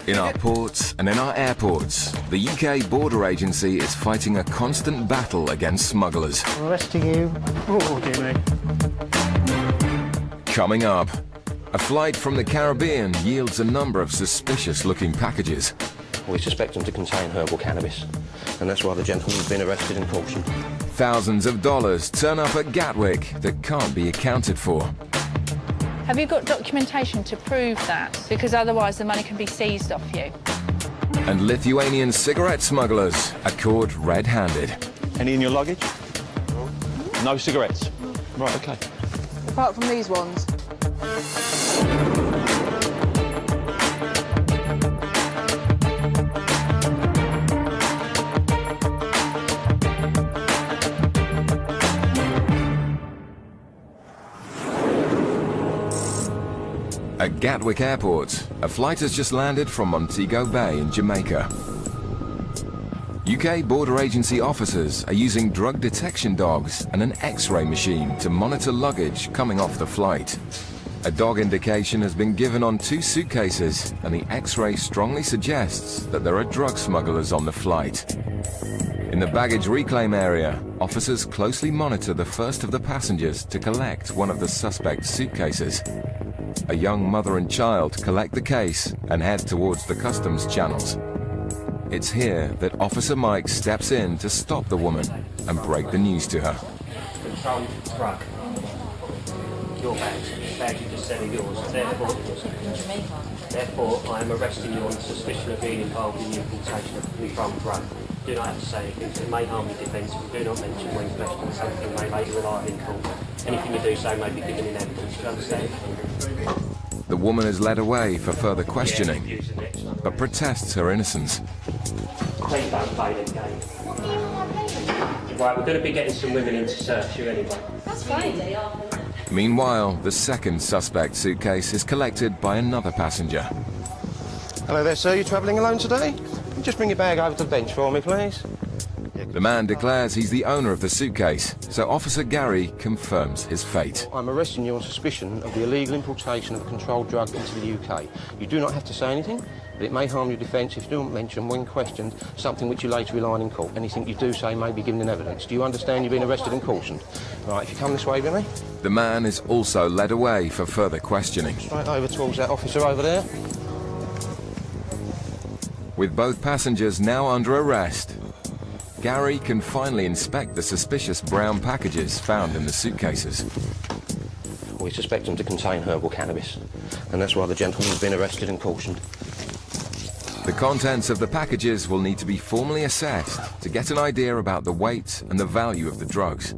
In our ports and in our airports, the UK Border Agency is fighting a constant battle against smugglers. I'm arresting you. Oh, dear me. Coming up, a flight from the Caribbean yields a number of suspicious-looking packages. We suspect them to contain herbal cannabis, and that's why the gentleman's been arrested and cautioned. Thousands of dollars turn up at Gatwick that can't be accounted for. Have you got documentation to prove that? Because otherwise the money can be seized off you. And Lithuanian cigarette smugglers are caught red-handed. Any in your luggage? No cigarettes? Right, OK. Apart from these ones. At Gatwick Airport, a flight has just landed from Montego Bay in Jamaica. UK Border Agency officers are using drug detection dogs and an X-ray machine to monitor luggage coming off the flight. A dog indication has been given on 2 suitcases, and the X-ray strongly suggests that there are drug smugglers on the flight. In the baggage reclaim area, officers closely monitor the first of the passengers to collect one of the suspect's suitcases. A young mother and child collect the case and head towards the customs channels. It's here that Officer Mike steps in to stop the woman and break the news to her. Controlled drug. Your bags. Bags you just said are yours. Therefore, I am arresting you on suspicion of being involved in the importation of controlled drug. Do not have to say anything. It may harm your defence if you do not mention when questioned something may later rely in court. Anything you do so may be given in evidence. Do you understand? The woman is led away for further questioning, but protests her innocence. Please don't play the game. Right, we're going to be getting some women in to search you anyway. That's fine. Meanwhile, the second suspect's suitcase is collected by another passenger. Hello there, sir. You travelling alone today? Just bring your bag over to the bench for me, please. The man declares he's the owner of the suitcase, so Officer Gary confirms his fate. I'm arresting you on suspicion of the illegal importation of a controlled drug into the UK. You do not have to say anything, but it may harm your defence if you don't mention, when questioned, something which you later rely on in court. Anything you do say may be given in evidence. Do you understand you've been arrested and cautioned? Right, if you come this way with me. The man is also led away for further questioning. Straight over towards that officer over there. With both passengers now under arrest, Gary can finally inspect the suspicious brown packages found in the suitcases. We suspect them to contain herbal cannabis, and that's why the gentleman's been arrested and cautioned. The contents of the packages will need to be formally assessed to get an idea about the weight and the value of the drugs.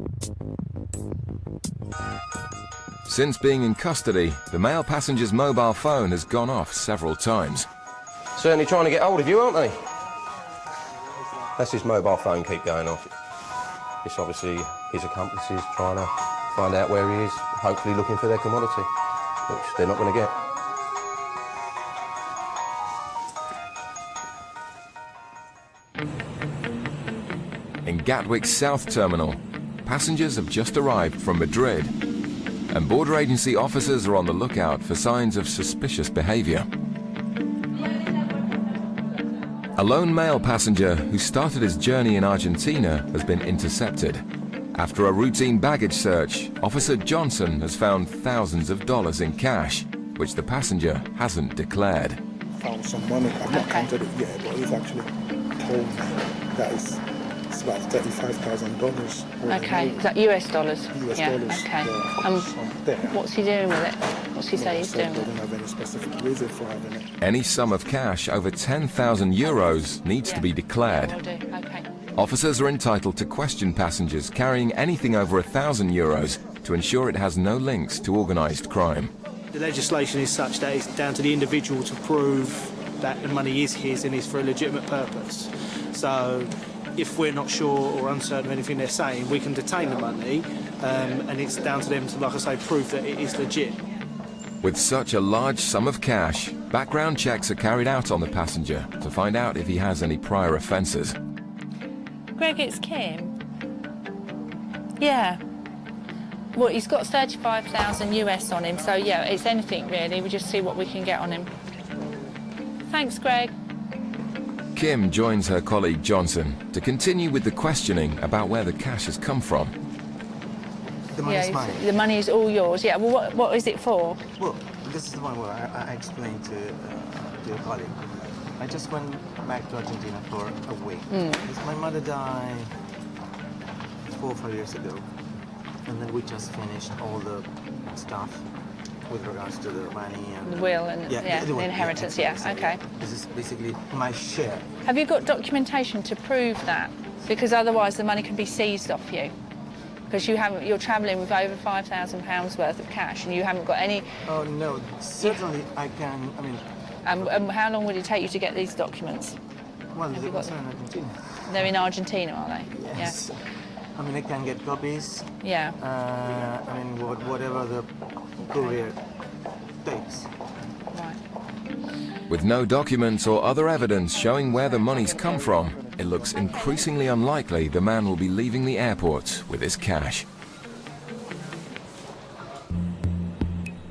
Since being in custody, the male passenger's mobile phone has gone off several times. Certainly trying to get hold of you, aren't they? That's his mobile phone keep going off. It's obviously his accomplices trying to find out where he is, hopefully looking for their commodity, which they're not going to get. In Gatwick's South Terminal, passengers have just arrived from Madrid, and border agency officers are on the lookout for signs of suspicious behaviour. A lone male passenger who started his journey in Argentina has been intercepted. After a routine baggage search, Officer Johnson has found thousands of dollars in cash, which the passenger hasn't declared. Found some money. I've not counted it yet, but he's actually told me that it's about $35,000. Okay, is that US dollars? US yeah, dollars. Okay. There. What's he doing with it? What's he say he's doing I with don't have any specific reason for having it. Any sum of cash over 10,000 euros needs to be declared. Yeah, will do. Okay. Officers are entitled to question passengers carrying anything over 1,000 euros to ensure it has no links to organised crime. The legislation is such that it's down to the individual to prove that the money is his and is for a legitimate purpose. So if we're not sure or uncertain of anything they're saying, we can detain the money, and it's down to them to, like I say, prove that it is legit. With such a large sum of cash, background checks are carried out on the passenger to find out if he has any prior offences. Greg, it's Kim. Yeah. Well, he's got 35,000 US on him, so yeah, it's anything really. We just see what we can get on him. Thanks, Greg. Kim joins her colleague Johnson to continue with the questioning about where the cash has come from. The money is mine. The money is all yours. Yeah. Well, what is it for? Well, this is the one where I explained to your colleague. I just went back to Argentina for a week. Because my mother died 4 or 5 years ago. And then we just finished all the stuff with regards to the money and... The will and the will, inheritance, okay. This is basically my share. Have you got documentation to prove that? Because otherwise the money can be seized off you. Because you're travelling with over £5,000 worth of cash and you haven't got any... Oh, no, certainly I can, I mean... And how long would it take you to get these documents? Well, they're in Argentina. They're in Argentina, are they? Yes. Yeah. I mean, I can get copies. Yeah. I mean, whatever the courier takes. With no documents or other evidence showing where the money's come from, it looks increasingly unlikely the man will be leaving the airport with his cash.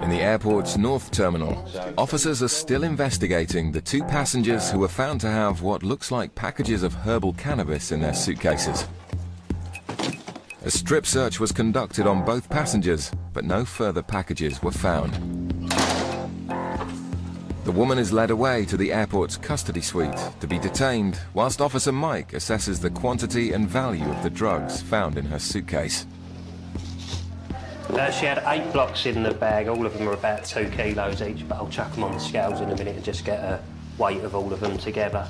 In the airport's North Terminal, officers are still investigating the 2 passengers who were found to have what looks like packages of herbal cannabis in their suitcases. A strip search was conducted on both passengers, but no further packages were found. The woman is led away to the airport's custody suite to be detained, whilst Officer Mike assesses the quantity and value of the drugs found in her suitcase. She had 8 blocks in the bag, all of them are about 2 kilos each, but I'll chuck them on the scales in a minute and just get a weight of all of them together.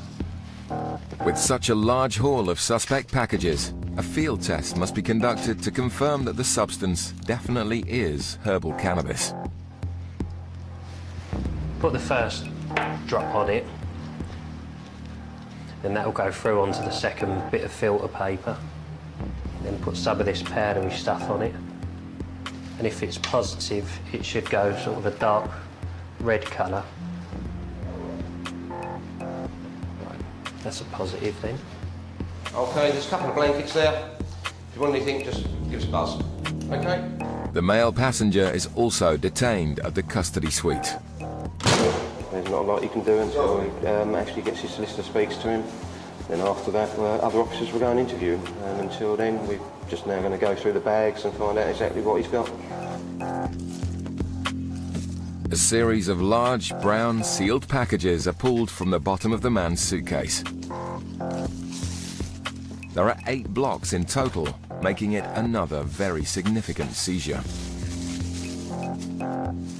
With such a large haul of suspect packages, a field test must be conducted to confirm that the substance definitely is herbal cannabis. Put the first drop on it, then that'll go through onto the second bit of filter paper. Then put some of this powdery stuff on it. And if it's positive, it should go sort of a dark red colour. Right, that's a positive then. OK, there's a couple of blankets there. If you want anything, just give us a buzz. OK? The male passenger is also detained at the custody suite. There's not a lot you can do until he actually gets his solicitor, speaks to him. Then after that, other officers will go and interview him. And until then, we're just now going to go through the bags and find out exactly what he's got. A series of large, brown, sealed packages are pulled from the bottom of the man's suitcase. There are 8 blocks in total, making it another very significant seizure.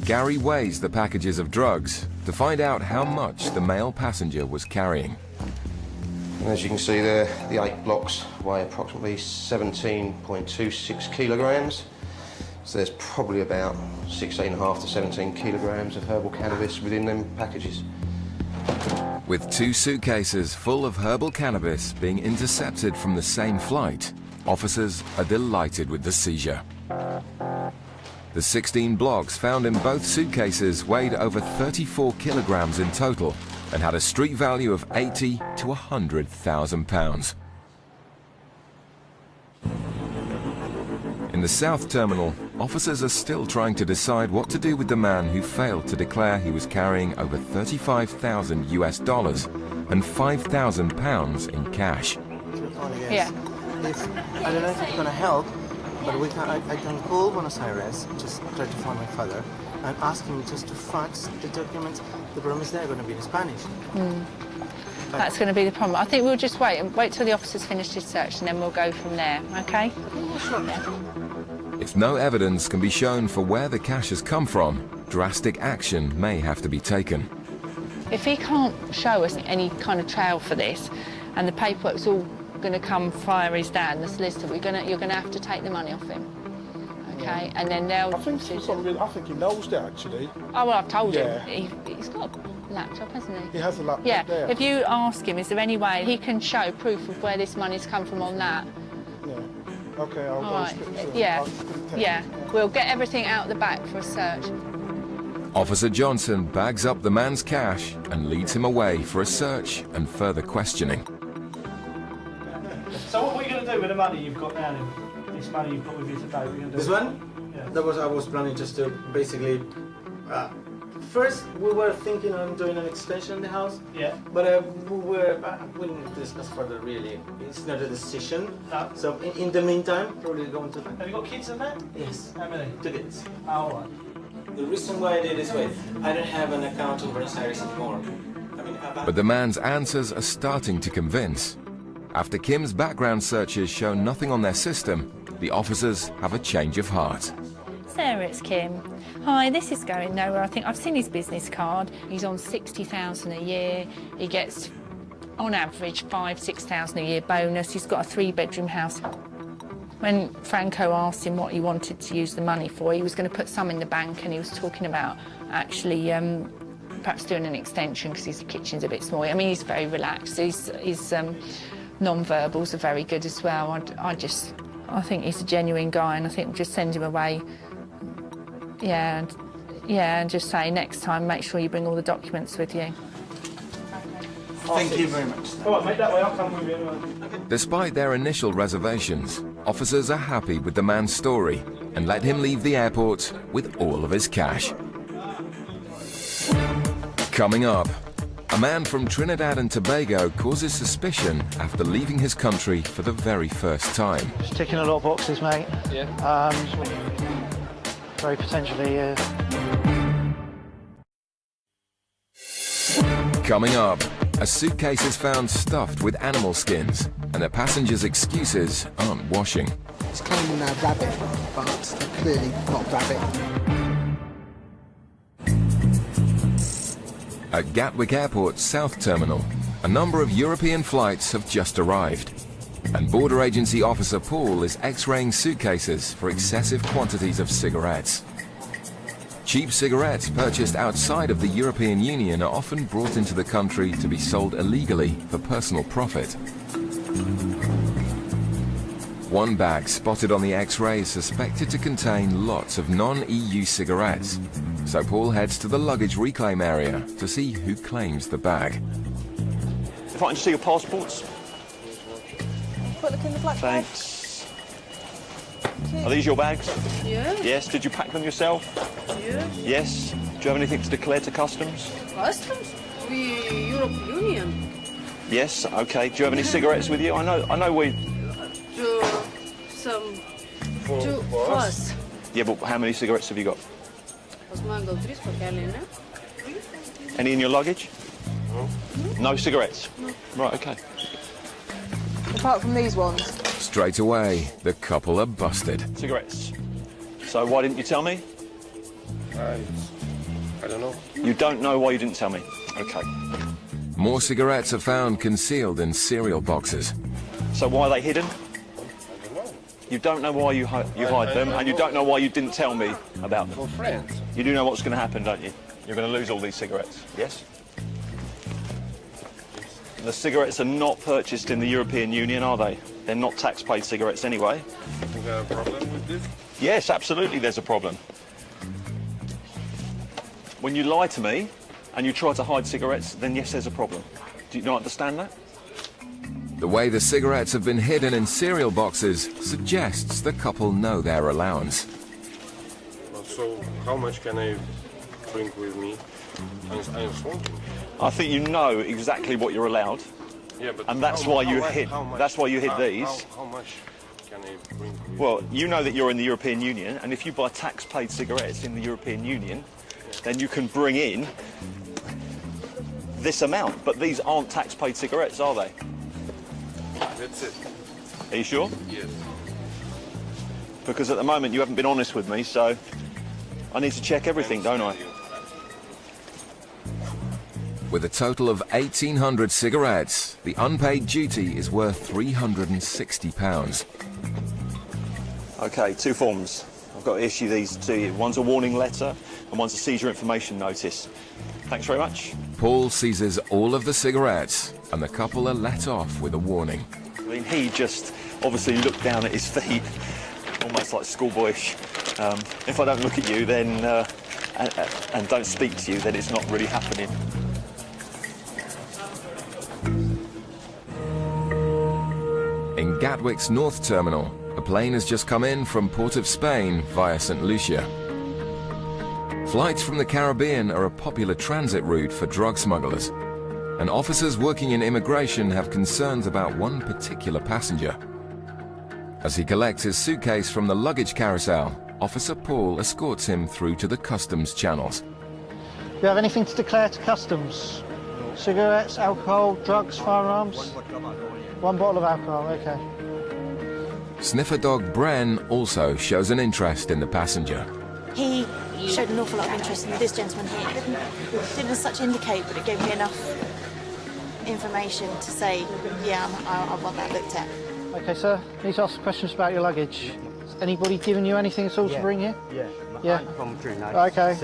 Gary weighs the packages of drugs to find out how much the male passenger was carrying. And as you can see there, the 8 blocks weigh approximately 17.26 kilograms. So there's probably about 16.5 to 17 kilograms of herbal cannabis within them packages. With 2 suitcases full of herbal cannabis being intercepted from the same flight, officers are delighted with the seizure. The 16 blocks found in both suitcases weighed over 34 kilograms in total and had a street value of £80,000 to £100,000. In the South Terminal, officers are still trying to decide what to do with the man who failed to declare he was carrying over $35,000 US and £5,000 in cash. Yeah. I don't know if it's going to help, but I can call Buenos Aires, just try to find my father, and ask him just to fax the documents. The problem is they're going to be in Spanish. That's going to be the problem. I think we'll just wait till the officer's finished his search and then we'll go from there, OK? Sure. If no evidence can be shown for where the cash has come from, drastic action may have to be taken. If he can't show us any kind of trail for this and the paperwork's all going to come via his dad, the solicitor, you're going to have to take the money off him. OK? And then they'll... I think he knows that, actually. Oh, well, I've told Yeah. him. He's got a laptop, hasn't he? He has a laptop Yeah. there. If you ask him, is there any way he can show proof of where this money's come from on that? Yeah. OK, I'll All right. speak to him. Yeah. I'll speak to him. Yeah. We'll get everything out the back for a search. Officer Johnson bags up the man's cash and leads him away for a search and further questioning. So what are you going to do with the money you've got now then? This money you've got with you today, what are you going to do? This one? Yeah. I was planning just to basically First, we were thinking on doing an extension in the house. Yeah. But we didn't discuss further, really. It's not a decision. No. So in the meantime, probably going to... Have you got kids in that? Yes. How many? 2 kids. Oh, all right. The reason why I did this way, I don't have an account in Buenos Aires anymore. But the man's answers are starting to convince. After Kim's background searches show nothing on their system, the officers have a change of heart. Sarah, it's Kim. Hi, this is going nowhere. I think I've seen his business card. He's on 60,000 a year. He gets, on average, 6,000 a year bonus. He's got a 3-bedroom house. When Franco asked him what he wanted to use the money for, he was going to put some in the bank, and he was talking about actually perhaps doing an extension because his kitchen's a bit small. I mean, he's very relaxed. His non-verbals are very good as well. I think he's a genuine guy, and I think we'll just send him away. Yeah, and just say next time, make sure you bring all the documents with you. Thank you very much. All right, mate, that way I'll come with you anyway. Despite their initial reservations, officers are happy with the man's story and let him leave the airport with all of his cash. Coming up, a man from Trinidad and Tobago causes suspicion after leaving his country for the very first time. Just ticking a lot of boxes, mate. Yeah. Very potentially. Coming up, a suitcase is found stuffed with animal skins, and the passengers' excuses aren't washing. It's claiming rabbit, but clearly not rabbit. At Gatwick Airport's South Terminal, a number of European flights have just arrived, and Border Agency Officer Paul is X-raying suitcases for excessive quantities of cigarettes. Cheap cigarettes purchased outside of the European Union are often brought into the country to be sold illegally for personal profit. One bag spotted on the X-ray is suspected to contain lots of non-EU cigarettes, so Paul heads to the luggage reclaim area to see who claims the bag. If I can just see your passports. Put the in the black bag. Thanks. Are these your bags? Yeah. Yes. Did you pack them yourself? Yes. Yes. Do you have anything to declare to customs? Customs? We European Union. Yes. Okay. Do you have any cigarettes with you? I know we. Some. For us. Yeah, but how many cigarettes have you got? Any in your luggage? No. No cigarettes? No. Right, okay. Apart from these ones. Straight away, the couple are busted. Cigarettes. So why didn't you tell me? I don't know. You don't know why you didn't tell me? Okay. More cigarettes are found concealed in cereal boxes. So why are they hidden? You don't know why you hide them, and you don't know why you didn't tell me about them. For friends. You do know what's going to happen, don't you? You're going to lose all these cigarettes, yes? The cigarettes are not purchased in the European Union, are they? They're not tax-paid cigarettes anyway. Is there a problem with this? Yes, absolutely there's a problem. When you lie to me and you try to hide cigarettes, then yes, there's a problem. Do you not understand that? The way the cigarettes have been hidden in cereal boxes suggests the couple know their allowance. So how much can I bring with me? I am smoking. I think you know exactly what you're allowed. Yeah, but and that's why you hid. That's why you hid these. How much can I bring with me? Well, you know that you're in the European Union, and if you buy tax-paid cigarettes in the European Union, then you can bring in this amount. But these aren't tax-paid cigarettes, are they? That's it. Are you sure? Yes. Because at the moment you haven't been honest with me, so I need to check everything, don't I? With a total of 1,800 cigarettes, the unpaid duty is worth £360. Okay, 2 forms. I've got to issue these to you. One's a warning letter and one's a seizure information notice. Thanks very much. Paul seizes all of the cigarettes and the couple are let off with a warning. I mean, he just obviously looked down at his feet, almost like schoolboyish. If I don't look at you then and don't speak to you, then it's not really happening. In Gatwick's North Terminal, a plane has just come in from Port of Spain via St. Lucia. Flights from the Caribbean are a popular transit route for drug smugglers, and officers working in immigration have concerns about one particular passenger. As he collects his suitcase from the luggage carousel, Officer Paul escorts him through to the customs channels. Do you have anything to declare to customs? Cigarettes, alcohol, drugs, firearms? One bottle of alcohol, okay. Sniffer dog Bren also shows an interest in the passenger. He showed an awful lot of interest in this gentleman here. Didn't as such indicate, but it gave me enough information to say, yeah, I want that looked at. Okay, sir, need to ask some questions about your luggage. Has anybody given you anything at all to bring here? Yeah. From Trinidad. Okay.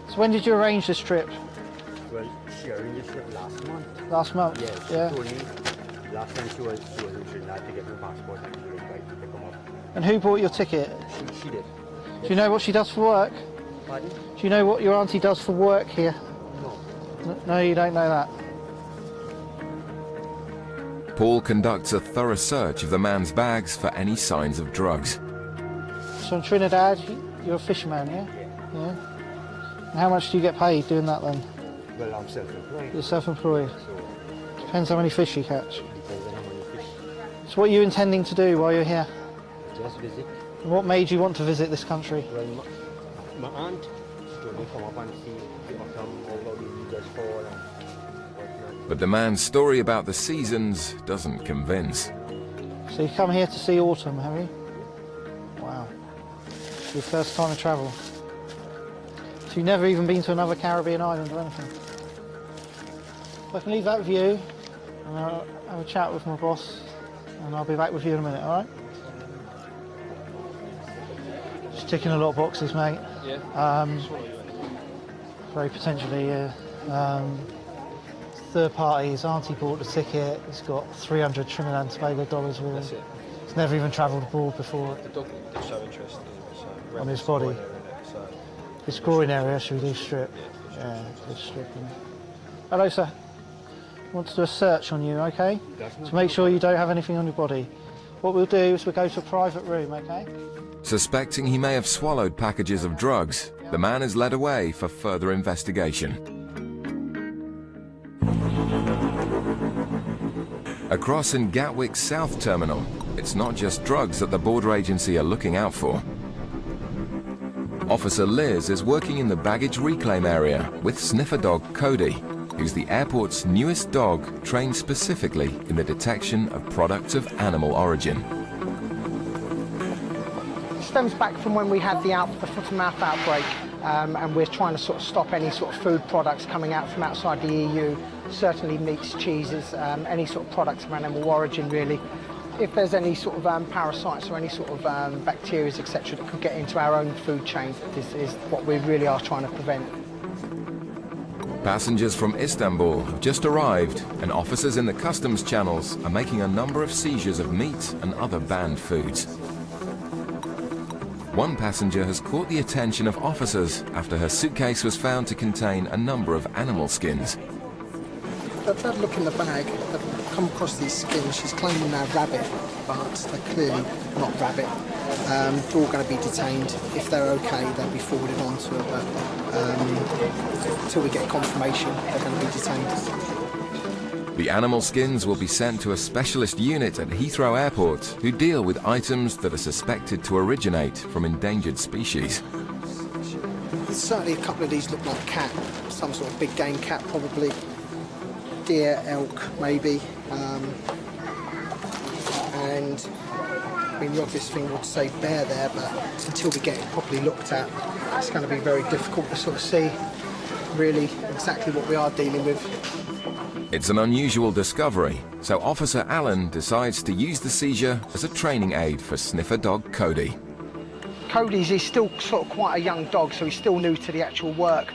So when did you arrange this trip? Well, she arranged it last month. Last month? Yeah. She told me last time she was in Trinidad to get her passport and she was invited to come up. And who bought your ticket? She did. Do you know what she does for work? Pardon? Do you know what your auntie does for work here? No. No, you don't know that. Paul conducts a thorough search of the man's bags for any signs of drugs. So in Trinidad, you're a fisherman, yeah? Yeah. And how much do you get paid doing that then? Well, I'm self-employed. You're self-employed. Depends how many fish you catch. Depends on how many fish. So what are you intending to do while you're here? Just visit. And what made you want to visit this country? Well, my aunt told me come up and see the autumn, all the leaves fall and whatnot. But the man's story about the seasons doesn't convince. So you've come here to see autumn, have you? Wow. It's your first time of travel. So you've never even been to another Caribbean island or anything? I can leave that with you, and I'll have a chat with my boss, and I'll be back with you in a minute, all right? Just ticking a lot of boxes, mate. Yeah. Very potentially, third party, his auntie bought the ticket, he's got 300 Trinidad and Tobago dollars with him. That's it. He's never even travelled abroad before. The dog did show interest in On his body. His groin area, should we do strip? Yeah, do strip. Hello, sir. I want to do a search on you, okay? To make sure you don't have anything on your body. What we'll do is we'll go to a private room, okay? Suspecting he may have swallowed packages of drugs, the man is led away for further investigation. Across in Gatwick's South Terminal, it's not just drugs that the border agency are looking out for. Officer Liz is working in the baggage reclaim area with sniffer dog Cody, who's the airport's newest dog trained specifically in the detection of products of animal origin. It stems back from when we had the foot-and-mouth outbreak, and we're trying to sort of stop any sort of food products coming out from outside the EU, certainly meats, cheeses, any sort of products of animal origin really. If there's any sort of parasites or any sort of bacteria, etc., that could get into our own food chain, this is what we really are trying to prevent. Passengers from Istanbul have just arrived, and officers in the customs channels are making a number of seizures of meat and other banned foods. One passenger has caught the attention of officers after her suitcase was found to contain a number of animal skins. They've had a look in the bag, they've come across these skins. She's claiming they're rabbit, but they're clearly not rabbit. They're all going to be detained. If they're okay, they'll be forwarded on to her, but until we get confirmation, they're going to be detained. The animal skins will be sent to a specialist unit at Heathrow Airport who deal with items that are suspected to originate from endangered species. Certainly a couple of these look like cat, some sort of big game cat probably. Deer, elk, maybe, and I mean the obvious thing would say bear there, but until we get it properly looked at, it's going to be very difficult to sort of see really exactly what we are dealing with. It's an unusual discovery, so Officer Allen decides to use the seizure as a training aid for sniffer dog Cody. Cody's still sort of quite a young dog, so he's still new to the actual work.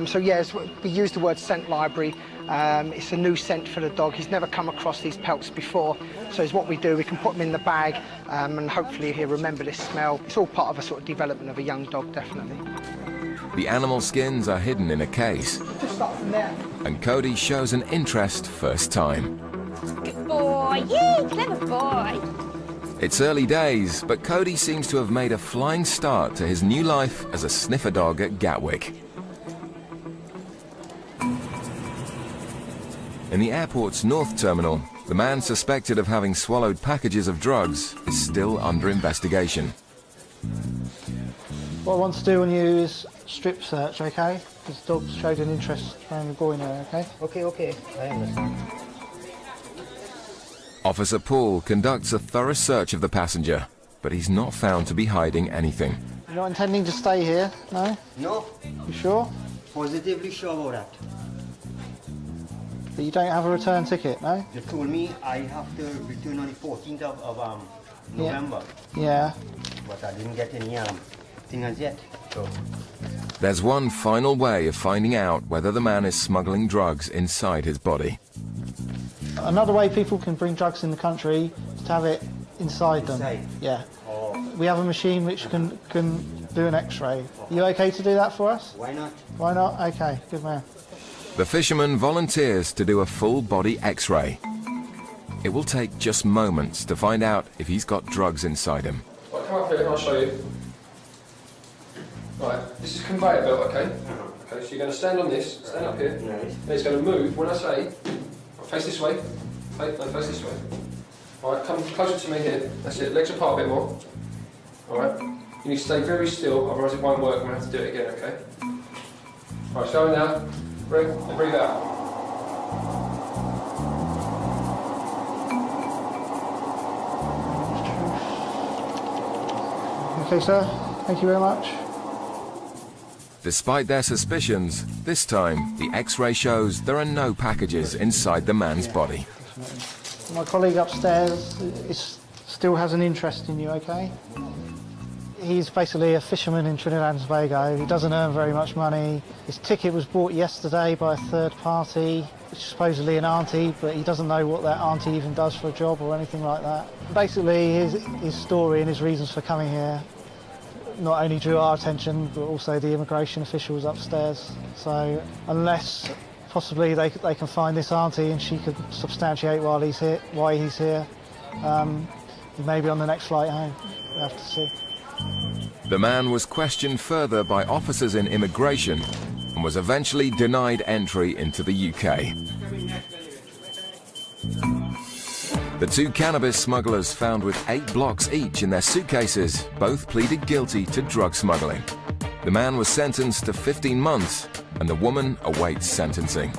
So yes, we use the word scent library. It's a new scent for the dog. He's never come across these pelts before. So it's what we do. We can put him in the bag and hopefully he'll remember this smell. It's all part of a sort of development of a young dog, definitely. The animal skins are hidden in a case. Just start from there. And Cody shows an interest first time. Good boy, yay, clever boy. It's early days, but Cody seems to have made a flying start to his new life as a sniffer dog at Gatwick. In the airport's North Terminal, the man suspected of having swallowed packages of drugs is still under investigation. What I want to do on you is strip search, okay? This dog showed an interest around the groin area, okay? Okay, I understand. Officer Paul conducts a thorough search of the passenger, but he's not found to be hiding anything. You're not intending to stay here, no? No. You sure? Positively sure about that. But you don't have a return ticket, no? They told me I have to return on the 14th of November. Yeah. But I didn't get any thing as yet. So. There's one final way of finding out whether the man is smuggling drugs inside his body. Another way people can bring drugs in the country is to have it inside them. Yeah. Oh. We have a machine which can do an X-ray. You okay to do that for us? Why not? Why not? Okay, good man. The fisherman volunteers to do a full-body X-ray. It will take just moments to find out if he's got drugs inside him. Right, come up here and I'll show you. Right, this is conveyor belt, okay? Okay, so you're going to stand on this, stand up here, and it's going to move when I say, face this way, no, face this way. Alright, come closer to me here, that's it, legs apart a bit more. Alright, you need to stay very still, otherwise it won't work, we're going to have to do it again, okay? Alright, so now, breathe, and breathe out. Okay, sir. Thank you very much. Despite their suspicions, this time the X-ray shows there are no packages inside the man's body. My colleague upstairs still has an interest in you, okay? He's basically a fisherman in Trinidad and Tobago. He doesn't earn very much money. His ticket was bought yesterday by a third party, which is supposedly an auntie, but he doesn't know what that auntie even does for a job or anything like that. Basically, his story and his reasons for coming here not only drew our attention, but also the immigration officials upstairs. So unless possibly they can find this auntie and she could substantiate why he's here, he may be on the next flight home. We'll have to see. The man was questioned further by officers in immigration and was eventually denied entry into the UK. The two cannabis smugglers found with 8 blocks each in their suitcases both pleaded guilty to drug smuggling. The man was sentenced to 15 months and the woman awaits sentencing.